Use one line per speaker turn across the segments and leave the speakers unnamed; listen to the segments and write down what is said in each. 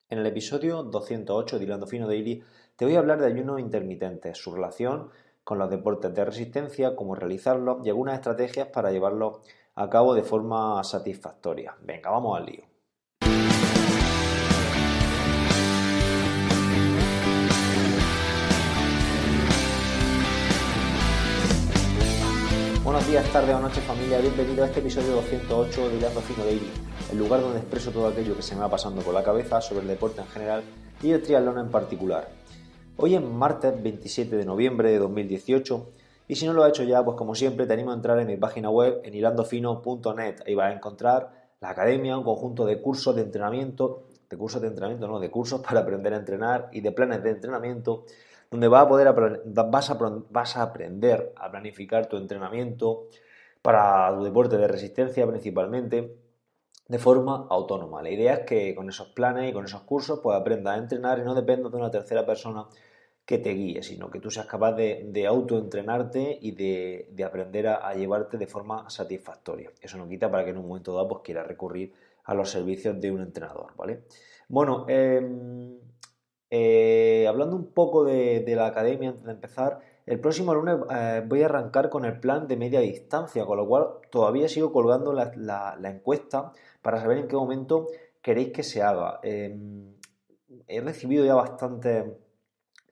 En el episodio 208 de Hilando Fino Daily te voy a hablar de ayuno intermitente, su relación con los deportes de resistencia, cómo realizarlos y algunas estrategias para llevarlos a cabo de forma satisfactoria. Venga, vamos al lío. Buenos días, tardes o noches familia, bienvenido a este episodio 208 de Hilando Fino Daily, el lugar donde expreso todo aquello que se me va pasando por la cabeza sobre el deporte en general y el triatlón en particular. Hoy es martes 27 de noviembre de 2018 y si no lo has hecho ya, pues como siempre te animo a entrar en mi página web en hilandofino.net. Ahí vas a encontrar la academia, un conjunto de cursos de entrenamiento, de cursos para aprender a entrenar y de planes de entrenamiento donde vas a aprender a planificar tu entrenamiento para tu deporte de resistencia principalmente de forma autónoma. La idea es que con esos planes y con esos cursos pues aprendas a entrenar y no dependas de una tercera persona que te guíe, sino que tú seas capaz de autoentrenarte y de aprender a llevarte de forma satisfactoria. Eso no quita para que en un momento dado pues quieras recurrir a los servicios de un entrenador, ¿vale? Bueno, hablando un poco de la academia antes de empezar, el próximo lunes voy a arrancar con el plan de media distancia, con lo cual todavía sigo colgando la encuesta para saber en qué momento queréis que se haga. He recibido ya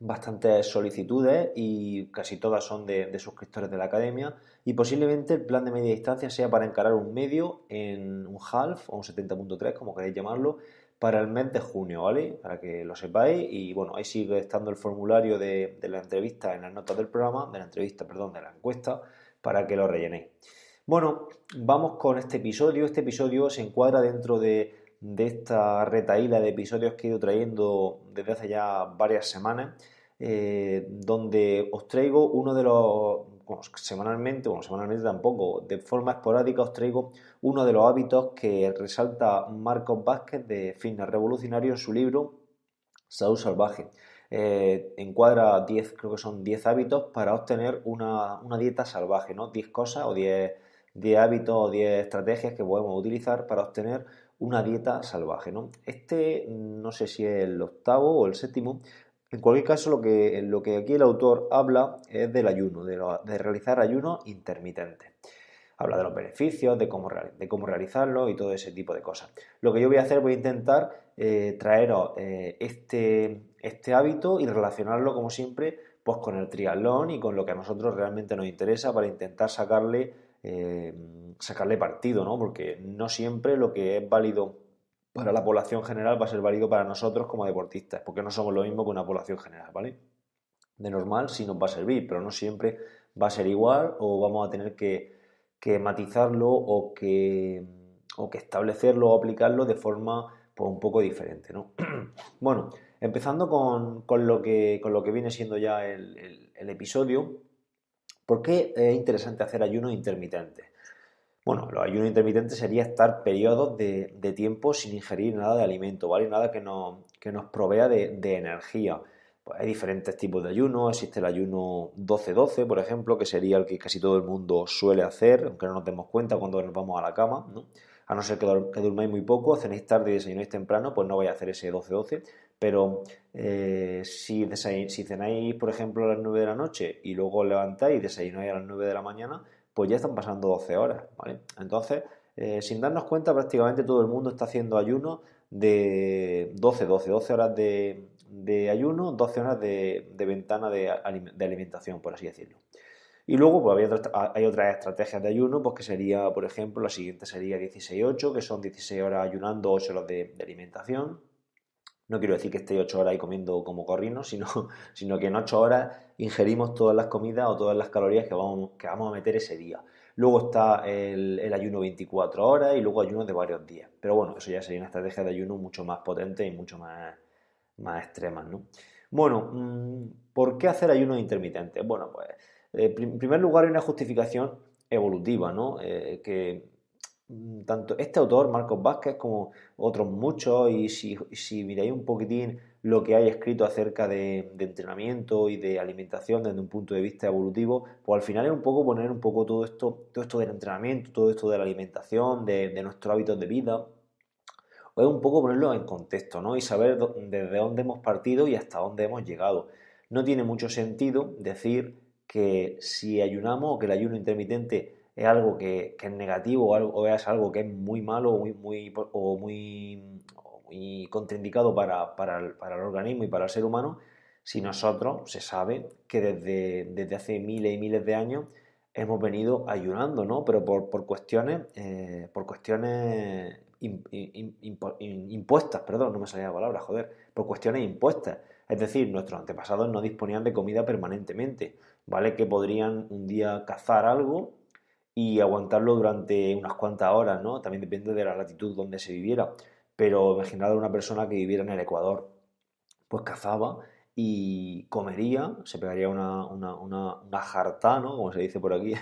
bastantes solicitudes y casi todas son de suscriptores de la academia y posiblemente el plan de media distancia sea para encarar un medio en un half o un 70.3, como queréis llamarlo, para el mes de junio, ¿vale? Para que lo sepáis y bueno, ahí sigue estando el formulario de la entrevista en las notas del programa, de la entrevista, perdón, de la encuesta, para que lo rellenéis. Bueno, vamos con este episodio. Este episodio se encuadra dentro de esta retahíla de episodios que he ido trayendo desde hace ya varias semanas, donde os traigo uno de los, bueno, semanalmente tampoco, de forma esporádica os traigo uno de los hábitos que resalta Marcos Vázquez de Fitness Revolucionario en su libro Salud Salvaje. Encuadra 10, creo que son 10 hábitos para obtener una dieta salvaje, ¿no? 10 cosas o 10 hábitos o 10 estrategias que podemos utilizar para obtener una dieta salvaje, ¿no? Este no sé si es el octavo o el séptimo. En cualquier caso, lo que aquí el autor habla es del ayuno, de realizar ayuno intermitente. Habla de los beneficios, de cómo realizarlo y todo ese tipo de cosas. Lo que yo voy a hacer, voy a intentar traeros este hábito y relacionarlo, como siempre, pues con el triatlón y con lo que a nosotros realmente nos interesa para intentar eh, sacarle partido, ¿no? Porque no siempre lo que es válido para la población general va a ser válido para nosotros como deportistas, porque no somos lo mismo que una población general, ¿vale? De normal sí nos va a servir, pero no siempre va a ser igual o vamos a tener que matizarlo o que establecerlo o aplicarlo de forma pues, un poco diferente, ¿no? Bueno, empezando con lo que viene siendo ya el episodio, ¿por qué es interesante hacer ayuno intermitente? Bueno, los ayunos intermitentes sería estar periodos de tiempo sin ingerir nada de alimento, ¿vale? Nada que nos provea de energía. Pues hay diferentes tipos de ayuno. Existe el ayuno 12-12, por ejemplo, que sería el que casi todo el mundo suele hacer, aunque no nos demos cuenta cuando nos vamos a la cama, ¿no? A no ser que durmáis muy poco, cenéis tarde y desayunáis temprano, pues no vais a hacer ese 12-12. Pero si cenáis, por ejemplo, a las 9 de la noche y luego os levantáis y desayunáis a las 9 de la mañana, pues ya están pasando 12 horas, ¿vale? Entonces, sin darnos cuenta, prácticamente todo el mundo está haciendo ayuno de 12 horas de ayuno, 12 horas de ventana de alimentación, por así decirlo. Y luego pues, hay otras estrategias de ayuno, pues que sería, por ejemplo, la siguiente sería 16-8, que son 16 horas ayunando, 8 horas de alimentación. No quiero decir que estéis 8 horas ahí comiendo como corrinos, sino que en 8 horas ingerimos todas las comidas o todas las calorías que vamos a meter ese día. Luego está el ayuno 24 horas y luego ayunos de varios días. Pero bueno, eso ya sería una estrategia de ayuno mucho más potente y mucho más extremas, ¿no? Bueno, ¿por qué hacer ayunos intermitentes? Bueno, pues en primer lugar hay una justificación evolutiva, ¿no? Que tanto este autor, Marcos Vázquez, como otros muchos, y si miráis un poquitín lo que hay escrito acerca de entrenamiento y de alimentación desde un punto de vista evolutivo, pues al final es un poco poner un poco todo esto del entrenamiento, todo esto de la alimentación, de nuestros hábitos de vida, es un poco ponerlo en contexto, ¿no? Y saber desde dónde hemos partido y hasta dónde hemos llegado. No tiene mucho sentido decir que si ayunamos o que el ayuno intermitente es algo que es negativo o es algo que es muy malo o muy contraindicado para el organismo y para el ser humano, si nosotros se sabe que desde hace miles y miles de años hemos venido ayunando, ¿no? Pero por cuestiones impuestas, perdón, no me salía la palabra, joder, por cuestiones impuestas. Es decir, nuestros antepasados no disponían de comida permanentemente, ¿vale? Que podrían un día cazar algo y aguantarlo durante unas cuantas horas, ¿no? También depende de la latitud donde se viviera. Pero imaginad una persona que viviera en el Ecuador, pues cazaba y comería, se pegaría una jartá, ¿no? Como se dice por aquí,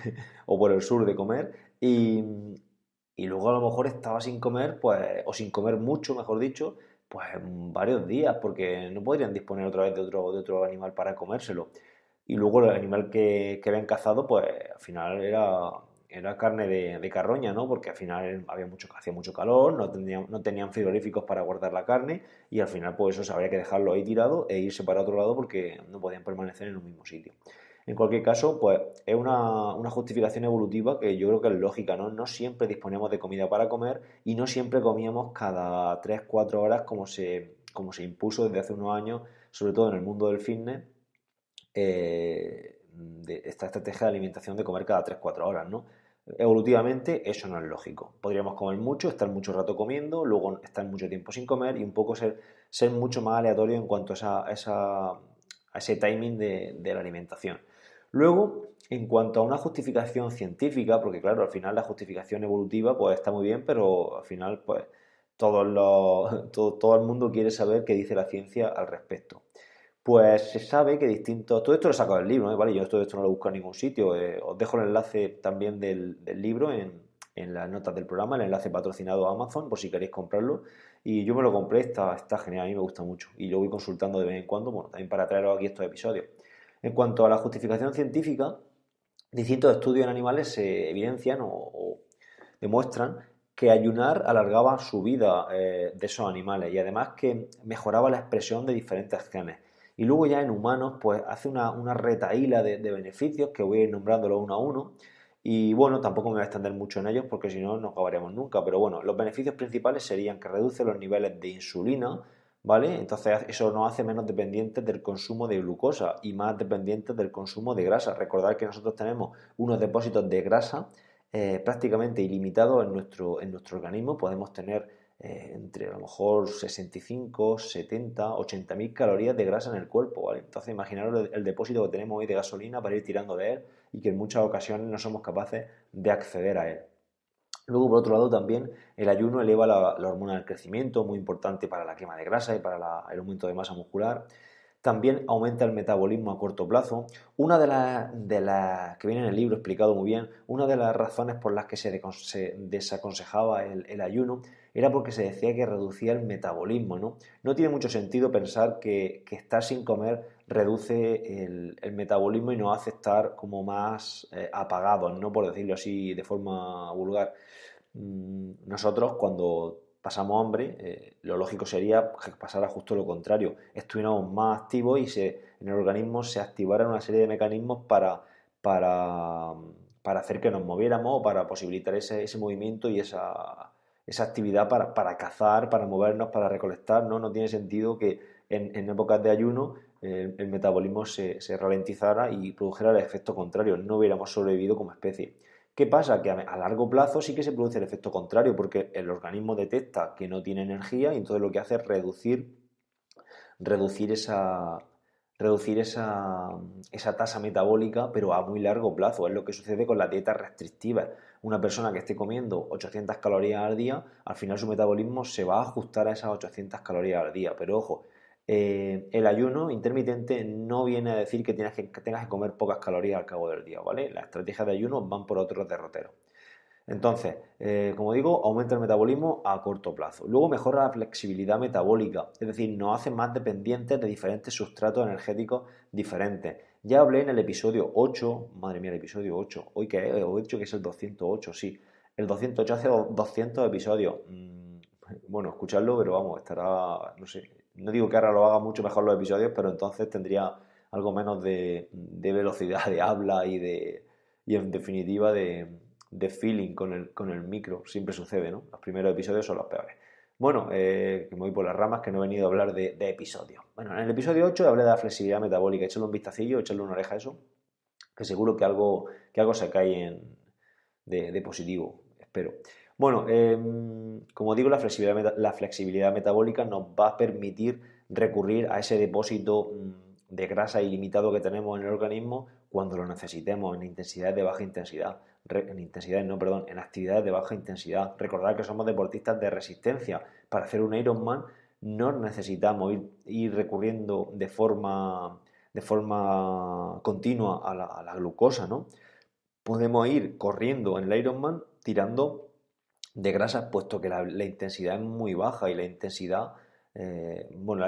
o por el sur de comer, y luego a lo mejor estaba sin comer, pues, o sin comer mucho, mejor dicho, pues varios días, porque no podrían disponer otra vez de otro animal para comérselo. Y luego el animal que habían cazado, pues al final era carne de carroña, ¿no? Porque al final hacía mucho calor, no tenían frigoríficos para guardar la carne y al final pues eso habría que dejarlo ahí tirado e irse para otro lado porque no podían permanecer en un mismo sitio. En cualquier caso, pues es una justificación evolutiva que yo creo que es lógica, ¿no? No siempre disponíamos de comida para comer y no siempre comíamos cada 3 4 horas como se impuso desde hace unos años, sobre todo en el mundo del fitness, de esta estrategia de alimentación de comer cada 3 4 horas, ¿no? Evolutivamente eso no es lógico. Podríamos comer mucho, estar mucho rato comiendo, luego estar mucho tiempo sin comer y un poco ser mucho más aleatorio en cuanto a ese timing de la alimentación. Luego, en cuanto a una justificación científica, porque claro, al final la justificación evolutiva pues está muy bien, pero al final pues todo el mundo quiere saber qué dice la ciencia al respecto. Pues se sabe que distintos. Todo esto lo he sacado del libro, ¿eh? ¿Vale? Yo todo esto no lo busco en ningún sitio. Os dejo el enlace también del libro en las notas del programa, el enlace patrocinado a Amazon, por si queréis comprarlo. Y yo me lo compré, está genial, a mí me gusta mucho. Y lo voy consultando de vez en cuando, bueno, también para traeros aquí estos episodios. En cuanto a la justificación científica, distintos estudios en animales se evidencian o demuestran que ayunar alargaba su vida de esos animales y además que mejoraba la expresión de diferentes genes. Y luego ya en humanos, pues hace una retahíla de beneficios que voy a ir nombrándolo uno a uno. Y bueno, tampoco me voy a extender mucho en ellos porque si no, no acabaríamos nunca. Pero bueno, los beneficios principales serían que reduce los niveles de insulina, ¿vale? Entonces eso nos hace menos dependientes del consumo de glucosa y más dependientes del consumo de grasa. Recordad que nosotros tenemos unos depósitos de grasa prácticamente ilimitados en nuestro organismo. Podemos tener entre a lo mejor 65, 70, 80 mil calorías de grasa en el cuerpo, ¿vale? Entonces imaginaros el depósito que tenemos hoy de gasolina para ir tirando de él y que en muchas ocasiones no somos capaces de acceder a él. Luego, por otro lado, también el ayuno eleva la hormona del crecimiento, muy importante para la quema de grasa y para el aumento de masa muscular. También aumenta el metabolismo a corto plazo. Una de las que viene en el libro explicado muy bien, una de las razones por las que se desaconsejaba el ayuno era porque se decía que reducía el metabolismo, ¿no? No tiene mucho sentido pensar que estar sin comer reduce el metabolismo y nos hace estar como más apagados, ¿no? Por decirlo así de forma vulgar. Nosotros cuando pasamos hambre, lo lógico sería que pasara justo lo contrario, estuviéramos más activos y en el organismo se activaran una serie de mecanismos para, para hacer que nos moviéramos o para posibilitar ese movimiento y esa actividad para cazar, para movernos, para recolectar, ¿no? No tiene sentido que en épocas de ayuno el metabolismo se ralentizara y produjera el efecto contrario, no hubiéramos sobrevivido como especie. ¿Qué pasa? Que a largo plazo sí que se produce el efecto contrario, porque el organismo detecta que no tiene energía y entonces lo que hace es reducir esa, reducir esa tasa metabólica, pero a muy largo plazo. Es lo que sucede con la dieta restrictiva. Una persona que esté comiendo 800 calorías al día, al final su metabolismo se va a ajustar a esas 800 calorías al día. Pero ojo, el ayuno intermitente no viene a decir que tengas que comer pocas calorías al cabo del día, ¿vale? Las estrategias de ayuno van por otros derroteros. Entonces, como digo, aumenta el metabolismo a corto plazo. Luego mejora la flexibilidad metabólica, es decir, nos hace más dependientes de diferentes sustratos energéticos diferentes. Ya hablé en el episodio 8, madre mía, el episodio 8, hoy que he dicho que es el 208, sí, el 208 hace 200 episodios. bueno, escucharlo, pero vamos, estará, no sé, no digo que ahora lo haga mucho mejor los episodios, pero entonces tendría algo menos de velocidad de habla y en definitiva de feeling con el micro. Siempre sucede, ¿no? Los primeros episodios son los peores. Bueno, que me voy por las ramas, que no he venido a hablar de episodios. Bueno, en el episodio 8 hablé de la flexibilidad metabólica. Échale un vistacillo, échale una oreja a eso, que seguro que algo se cae de positivo, espero. Bueno, como digo, la flexibilidad metabólica nos va a permitir recurrir a ese depósito de grasa ilimitado que tenemos en el organismo cuando lo necesitemos en intensidades de baja intensidad. En intensidades, no, perdón, en actividades de baja intensidad. Recordad que somos deportistas de resistencia. Para hacer un Ironman no necesitamos ir recurriendo de forma continua a la glucosa, ¿no? Podemos ir corriendo en el Ironman tirando de grasas, puesto que la intensidad es muy baja y la intensidad, bueno,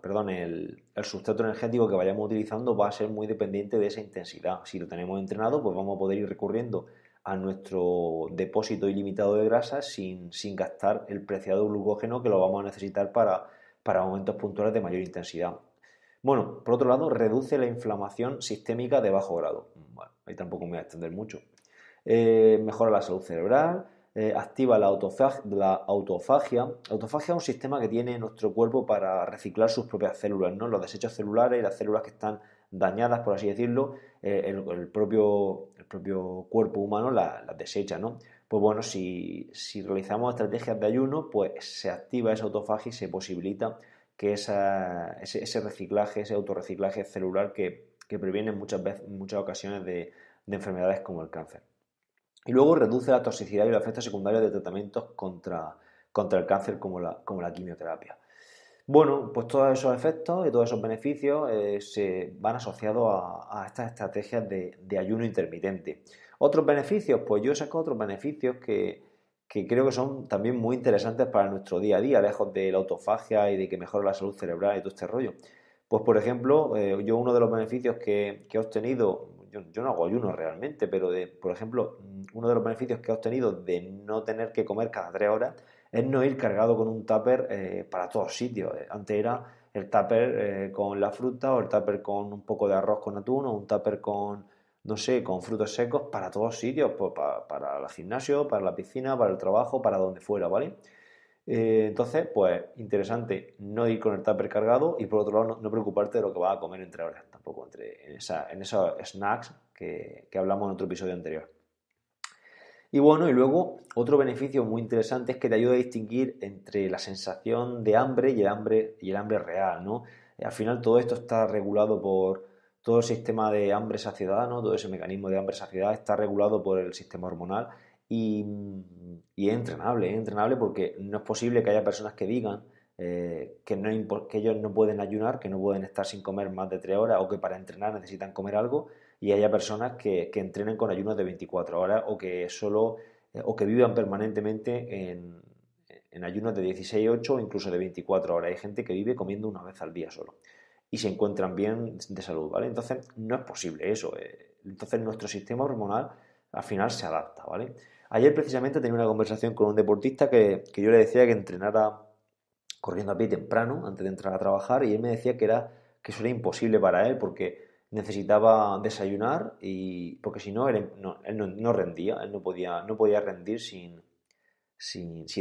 perdón, el sustrato energético que vayamos utilizando va a ser muy dependiente de esa intensidad. Si lo tenemos entrenado, pues vamos a poder ir recurriendo a nuestro depósito ilimitado de grasas sin gastar el preciado glucógeno que lo vamos a necesitar para momentos puntuales de mayor intensidad. Bueno, por otro lado, reduce la inflamación sistémica de bajo grado. Bueno, ahí tampoco me voy a extender mucho. Mejora la salud cerebral, activa la autofagia. La autofagia es un sistema que tiene nuestro cuerpo para reciclar sus propias células, ¿no? Los desechos celulares y las células que están dañadas, por así decirlo, el propio cuerpo humano las desecha, ¿no? Pues bueno, si realizamos estrategias de ayuno, pues se activa esa autofagia y se posibilita que ese reciclaje, ese autorreciclaje celular que previene en muchas ocasiones de enfermedades como el cáncer. Y luego reduce la toxicidad y los efectos secundarios de tratamientos contra el cáncer como la quimioterapia. Bueno, pues todos esos efectos y todos esos beneficios se van asociados a estas estrategias de ayuno intermitente. Otros beneficios, pues yo saco otros beneficios que creo que son también muy interesantes para nuestro día a día, lejos de la autofagia y de que mejore la salud cerebral y todo este rollo. Pues por ejemplo, yo uno de los beneficios que he obtenido, yo no hago ayuno realmente, pero por ejemplo, uno de los beneficios que he obtenido de no tener que comer cada 3 horas es no ir cargado con un tupper para todos sitios. Antes era el tupper con la fruta o el tupper con un poco de arroz con atún o un tupper con, no sé, con frutos secos para todos sitios, pues para el gimnasio, para la piscina, para el trabajo, para donde fuera, ¿vale? Entonces, pues interesante no ir con el tupper cargado y por otro lado no preocuparte de lo que vas a comer entre horas, tampoco en esos snacks que hablamos en otro episodio anterior. Y bueno, y luego otro beneficio muy interesante es que te ayuda a distinguir entre la sensación de hambre y el hambre real, ¿no? Al final todo esto está regulado por todo el sistema de hambre-saciedad, ¿no? Todo ese mecanismo de hambre-saciedad está regulado por el sistema hormonal y, y es entrenable porque no es posible que haya personas que digan que ellos no pueden ayunar, que no pueden estar sin comer más de 3 horas o que para entrenar necesitan comer algo y haya personas que entrenen con ayunos de 24 horas o que vivan permanentemente en ayunos de 16-8 o incluso de 24 horas. Hay gente que vive comiendo una vez al día solo y se encuentran bien de salud, ¿vale? Entonces no es posible eso. Entonces nuestro sistema hormonal al final se adapta, ¿vale? Ayer precisamente tenía una conversación con un deportista que yo le decía que entrenara corriendo a pie temprano antes de entrar a trabajar y él me decía que eso era imposible para él porque necesitaba desayunar y porque si no, él no rendía, él no podía rendir sin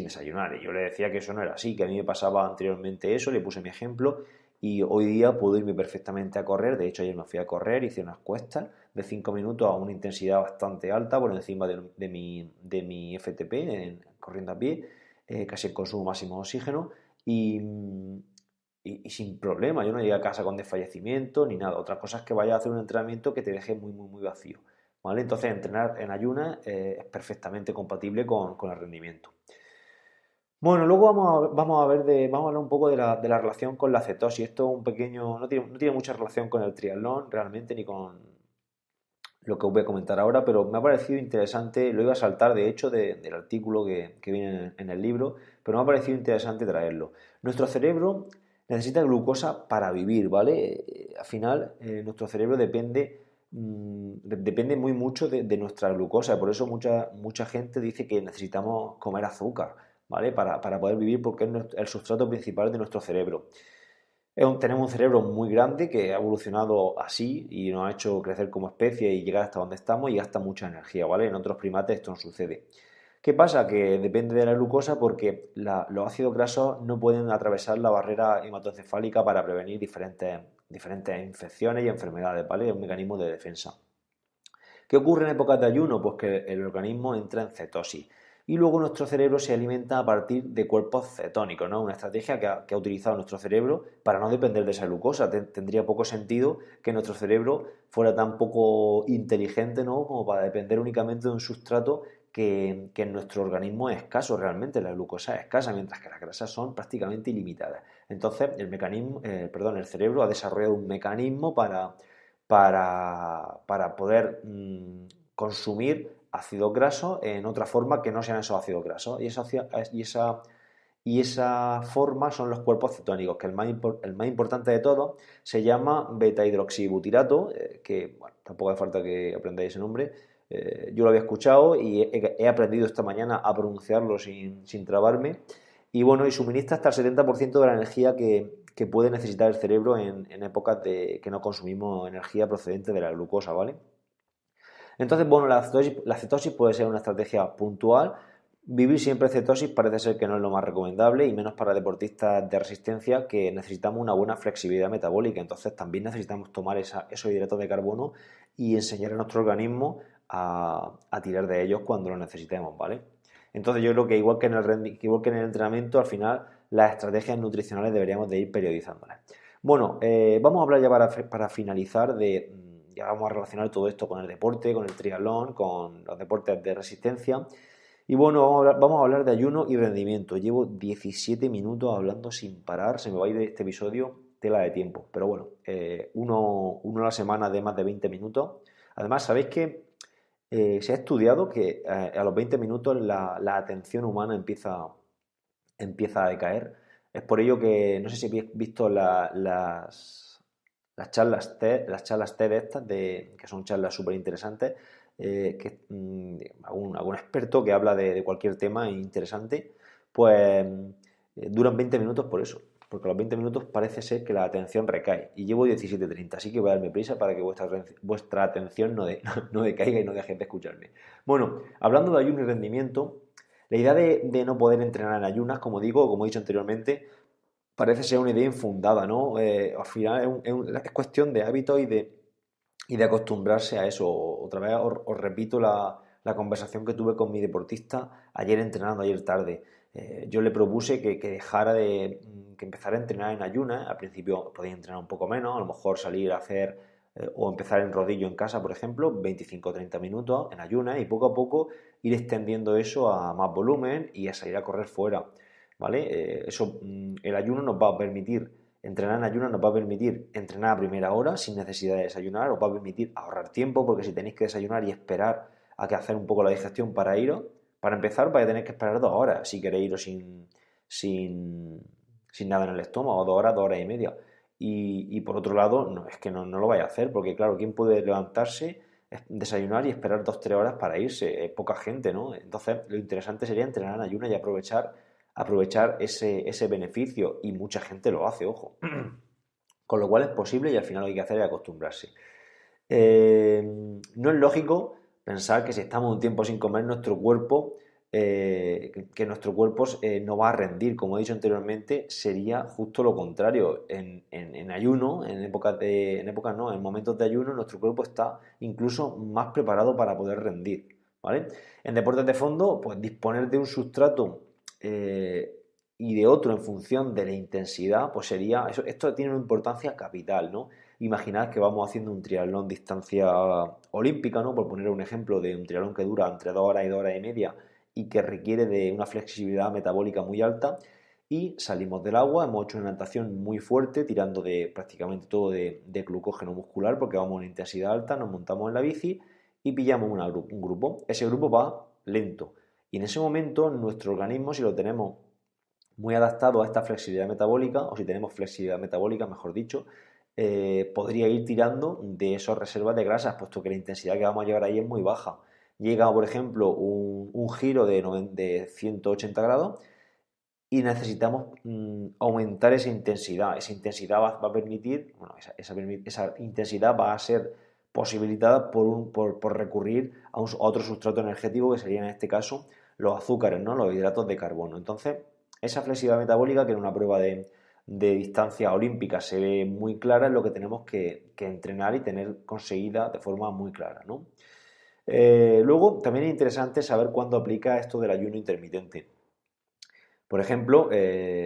desayunar. Y yo le decía que eso no era así, que a mí me pasaba anteriormente eso, le puse mi ejemplo y hoy día puedo irme perfectamente a correr. De hecho, ayer me fui a correr, hice unas cuestas de 5 minutos a una intensidad bastante alta por encima de mi FTP, corriendo a pie, casi el consumo máximo de oxígeno y, y sin problema. Yo no llegué a casa con desfallecimiento ni nada. Otra cosa es que vayas a hacer un entrenamiento que te deje muy, muy, muy vacío. ¿Vale? Entonces, entrenar en ayunas es perfectamente compatible con el rendimiento. Bueno, luego vamos a hablar un poco de la relación con la cetosis. Esto es un pequeño, no tiene mucha relación con el triatlón realmente ni con lo que os voy a comentar ahora, pero me ha parecido interesante, lo iba a saltar de hecho del artículo que viene en el libro, pero me ha parecido interesante traerlo. Nuestro cerebro necesita glucosa para vivir, ¿vale? Al final, nuestro cerebro depende muy mucho de nuestra glucosa, por eso mucha gente dice que necesitamos comer azúcar, ¿vale? Para poder vivir porque es el sustrato principal de nuestro cerebro. Tenemos un cerebro muy grande que ha evolucionado así y nos ha hecho crecer como especie y llegar hasta donde estamos y gasta mucha energía, ¿vale? En otros primates esto no sucede. ¿Qué pasa? Que depende de la glucosa porque los ácidos grasos no pueden atravesar la barrera hematoencefálica para prevenir diferentes infecciones y enfermedades, ¿vale? Es un mecanismo de defensa. ¿Qué ocurre en épocas de ayuno? Pues que el organismo entra en cetosis y luego nuestro cerebro se alimenta a partir de cuerpos cetónicos, ¿no? Una estrategia que ha utilizado nuestro cerebro para no depender de esa glucosa. Tendría poco sentido que nuestro cerebro fuera tan poco inteligente, ¿no? Como para depender únicamente de un sustrato que en nuestro organismo es escaso realmente, la glucosa es escasa, mientras que las grasas son prácticamente ilimitadas. Entonces, el cerebro ha desarrollado un mecanismo para poder consumir ácidos grasos en otra forma que no sean esos ácidos grasos. Y esa forma son los cuerpos cetónicos, que el más importante de todos se llama beta-hidroxibutirato, que bueno, tampoco hace falta que aprendáis ese nombre. Yo lo había escuchado y he aprendido esta mañana a pronunciarlo sin trabarme. Y bueno, y suministra hasta el 70% de la energía que puede necesitar el cerebro en épocas de que no consumimos energía procedente de la glucosa, ¿vale? Entonces, bueno, la cetosis puede ser una estrategia puntual. Vivir siempre en cetosis parece ser que no es lo más recomendable y menos para deportistas de resistencia que necesitamos una buena flexibilidad metabólica. Entonces, también necesitamos tomar esos hidratos de carbono y enseñar a nuestro organismo a tirar de ellos cuando lo necesitemos, ¿vale? Entonces, yo creo que igual que en el entrenamiento, al final las estrategias nutricionales deberíamos de ir periodizándolas. Bueno, vamos a hablar ya para finalizar ya vamos a relacionar todo esto con el deporte, con el triatlón, con los deportes de resistencia. Y bueno, vamos a hablar de ayuno y rendimiento. Llevo 17 minutos hablando sin parar, se me va a ir de este episodio tela de tiempo. Pero bueno, uno a la semana de más de 20 minutos. Además, ¿sabéis que se ha estudiado que a los 20 minutos la atención humana empieza a decaer? Es por ello que, no sé si habéis visto las charlas TED estas, que son charlas súper interesantes, algún experto que habla de cualquier tema interesante, pues duran 20 minutos por eso, porque a los 20 minutos parece ser que la atención recae. Y llevo 17:30, así que voy a darme prisa para que vuestra atención no decaiga y no dejéis de escucharme. Bueno, hablando de ayuno y rendimiento, la idea de no poder entrenar en ayunas, como he dicho anteriormente, parece ser una idea infundada, ¿no? Al final es cuestión de hábito y de acostumbrarse a eso. Otra vez os repito la conversación que tuve con mi deportista ayer entrenando, ayer tarde. Yo le propuse que dejara que empezara a entrenar en ayunas. Al principio podía entrenar un poco menos, a lo mejor salir a hacer o empezar en rodillo en casa, por ejemplo, 25 o 30 minutos en ayunas y poco a poco ir extendiendo eso a más volumen y a salir a correr fuera. ¿Vale? El ayuno nos va a permitir, entrenar en ayuno nos va a permitir entrenar a primera hora sin necesidad de desayunar, os va a permitir ahorrar tiempo, porque si tenéis que desayunar y esperar a que hacer un poco la digestión para iros, para empezar vais a tener que esperar 2 horas si queréis iros sin nada en el estómago, 2 horas, 2 horas y media. Y por otro lado, no, es que no lo vais a hacer, porque claro, ¿quién puede levantarse, desayunar y esperar 2 o 3 horas para irse? Poca gente, ¿no? Entonces, lo interesante sería entrenar en ayuno y aprovechar ese beneficio, y mucha gente lo hace, ojo. Con lo cual es posible y al final lo que hay que hacer es acostumbrarse. No es lógico pensar que si estamos un tiempo sin comer, nuestro cuerpo, que nuestro cuerpo no va a rendir. Como he dicho anteriormente, sería justo lo contrario. En ayuno, en momentos de ayuno, nuestro cuerpo está incluso más preparado para poder rendir, ¿vale? En deportes de fondo, pues disponer de un sustrato y de otro en función de la intensidad, pues esto tiene una importancia capital, ¿no? Imaginad que vamos haciendo un triatlón distancia olímpica, ¿no? Por poner un ejemplo de un triatlón que dura entre 2 horas y 2 horas y media y que requiere de una flexibilidad metabólica muy alta, y salimos del agua, hemos hecho una natación muy fuerte, tirando de prácticamente todo de glucógeno muscular porque vamos a una intensidad alta, nos montamos en la bici y pillamos un grupo. Ese grupo va lento y en ese momento nuestro organismo, si lo tenemos muy adaptado a esta flexibilidad metabólica, o si tenemos flexibilidad metabólica, mejor dicho, podría ir tirando de esas reservas de grasas, puesto que la intensidad que vamos a llevar ahí es muy baja. Llega, por ejemplo, un giro de 180 grados y necesitamos aumentar esa intensidad. Esa intensidad va a permitir, bueno, esa intensidad va a ser posibilitada por recurrir a otro sustrato energético que serían en este caso los azúcares, ¿no? Los hidratos de carbono. Entonces, esa flexibilidad metabólica, que en una prueba de distancia olímpica se ve muy clara, es lo que tenemos que entrenar y tener conseguida de forma muy clara, ¿no? Luego, también es interesante saber cuándo aplica esto del ayuno intermitente. Por ejemplo,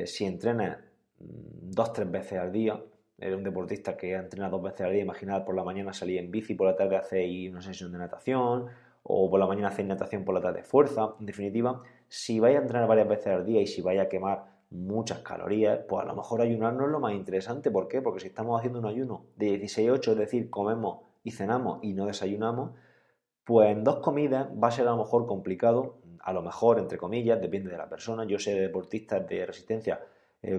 si entrenas 2 o 3 veces al día, eres un deportista que entrena 2 veces al día, imaginad por la mañana salir en bici, por la tarde hacéis una sesión de natación, o por la mañana hacéis natación, por la tarde fuerza. En definitiva, si vais a entrenar varias veces al día y si vais a quemar muchas calorías, pues a lo mejor ayunar no es lo más interesante. ¿Por qué? Porque si estamos haciendo un ayuno de 16-8, es decir, comemos y cenamos y no desayunamos, pues en 2 comidas va a ser a lo mejor complicado, a lo mejor, entre comillas, depende de la persona. Yo sé de deportistas de resistencia,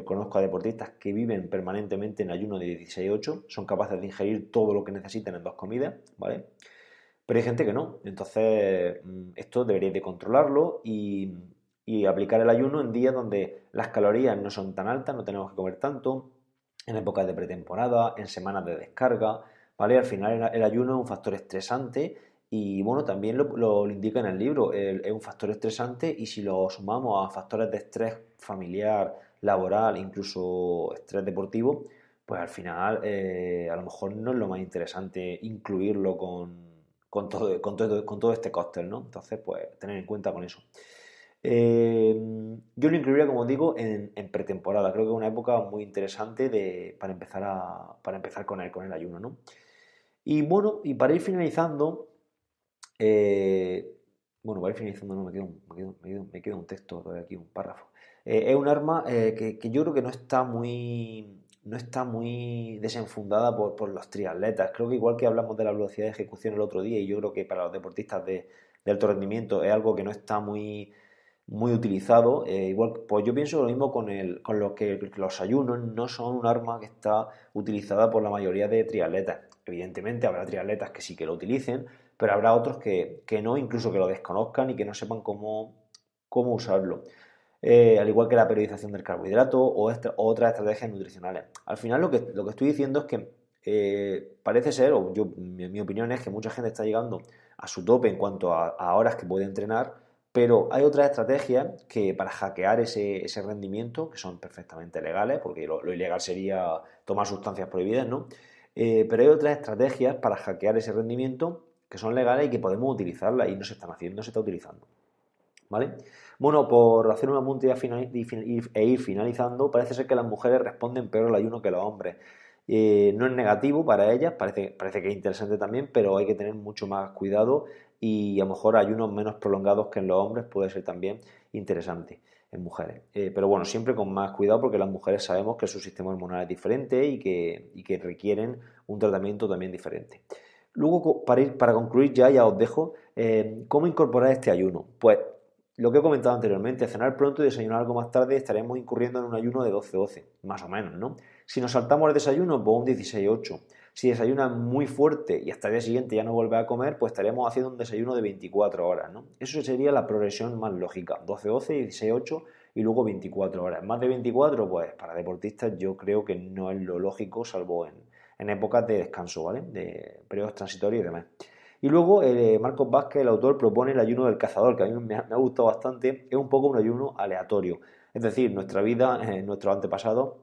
conozco a deportistas que viven permanentemente en ayuno de 16-8, son capaces de ingerir todo lo que necesitan en 2 comidas, ¿vale? Pero hay gente que no, entonces esto deberíais de controlarlo y aplicar el ayuno en días donde las calorías no son tan altas, no tenemos que comer tanto, en épocas de pretemporada, en semanas de descarga, ¿vale? Al final el ayuno es un factor estresante y bueno, también lo indica en el libro, es un factor estresante y si lo sumamos a factores de estrés familiar, laboral, incluso estrés deportivo, pues al final a lo mejor no es lo más interesante incluirlo con todo este cóctel, ¿no? Entonces, pues tener en cuenta con eso. Yo lo incluiría, como digo, en pretemporada. Creo que es una época muy interesante para empezar con el ayuno, ¿no? Y bueno, y para ir finalizando, eh, bueno, para ir finalizando, no, me queda un texto todavía aquí, un párrafo. Es un arma que yo creo que no está muy desenfundada por los triatletas. Creo que igual que hablamos de la velocidad de ejecución el otro día, y yo creo que para los deportistas de alto rendimiento es algo que no está muy utilizado. Igual, pues yo pienso lo mismo con lo que los ayunos no son un arma que está utilizada por la mayoría de triatletas. Evidentemente habrá triatletas que sí que lo utilicen, pero habrá otros que no, incluso que lo desconozcan y que no sepan cómo usarlo. Al igual que la periodización del carbohidrato o otras estrategias nutricionales. Al final lo que estoy diciendo es que parece ser, o mi opinión es que mucha gente está llegando a su tope en cuanto a horas que puede entrenar, pero hay otras estrategias que para hackear ese rendimiento, que son perfectamente legales, porque lo ilegal sería tomar sustancias prohibidas, ¿no? Pero hay otras estrategias para hackear ese rendimiento que son legales y que podemos utilizarlas y no se están haciendo, no se está utilizando. ¿Vale? Bueno, por hacer un apunte e ir finalizando, parece ser que las mujeres responden peor al ayuno que los hombres. No es negativo para ellas, parece que es interesante también, pero hay que tener mucho más cuidado y a lo mejor ayunos menos prolongados que en los hombres puede ser también interesante en mujeres. Pero bueno, siempre con más cuidado porque las mujeres sabemos que su sistema hormonal es diferente y que requieren un tratamiento también diferente. Luego, para concluir ya os dejo cómo incorporar este ayuno. Pues lo que he comentado anteriormente, cenar pronto y desayunar algo más tarde, estaremos incurriendo en un ayuno de 12-12, más o menos, ¿no? Si nos saltamos el desayuno, pues un 16-8. Si desayunas muy fuerte y hasta el día siguiente ya no vuelves a comer, pues estaríamos haciendo un desayuno de 24 horas, ¿no? Eso sería la progresión más lógica, 12-12, 16-8 y luego 24 horas. Más de 24, pues para deportistas yo creo que no es lo lógico, salvo en épocas de descanso, ¿vale? De periodos transitorios y demás. Y luego Marcos Vázquez, el autor, propone el ayuno del cazador, que a mí me ha gustado bastante. Es un poco un ayuno aleatorio. Es decir, nuestra vida, nuestros antepasados,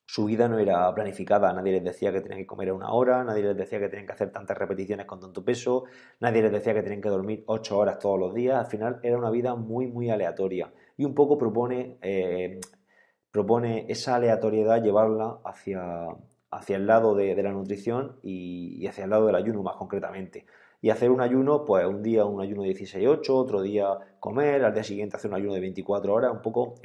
su vida no era planificada. Nadie les decía que tenían que comer a una hora, nadie les decía que tenían que hacer tantas repeticiones con tanto peso, nadie les decía que tenían que dormir 8 horas todos los días. Al final era una vida muy, muy aleatoria. Y un poco propone esa aleatoriedad llevarla hacia el lado de la nutrición y hacia el lado del ayuno más concretamente. Y hacer un ayuno, pues un día un ayuno de 16-8, otro día comer, al día siguiente hacer un ayuno de 24 horas, un poco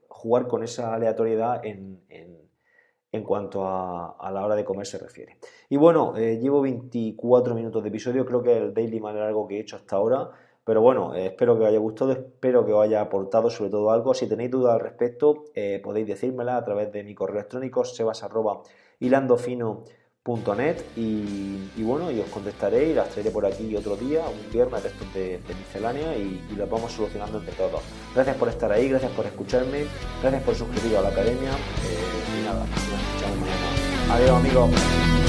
jugar con esa aleatoriedad en cuanto a la hora de comer se refiere. Y bueno, llevo 24 minutos de episodio, creo que el daily más largo que he hecho hasta ahora, pero bueno, espero que os haya gustado, espero que os haya aportado sobre todo algo. Si tenéis dudas al respecto, podéis decírmela a través de mi correo electrónico sebas@hilandofino.com y bueno, y os contestaré y las traeré por aquí otro día, un viernes de estos de miscelánea y las vamos solucionando entre todos. Gracias por estar ahí, gracias por escucharme, gracias por suscribiros a la academia y nada, nos escuchamos mañana. Adiós amigos.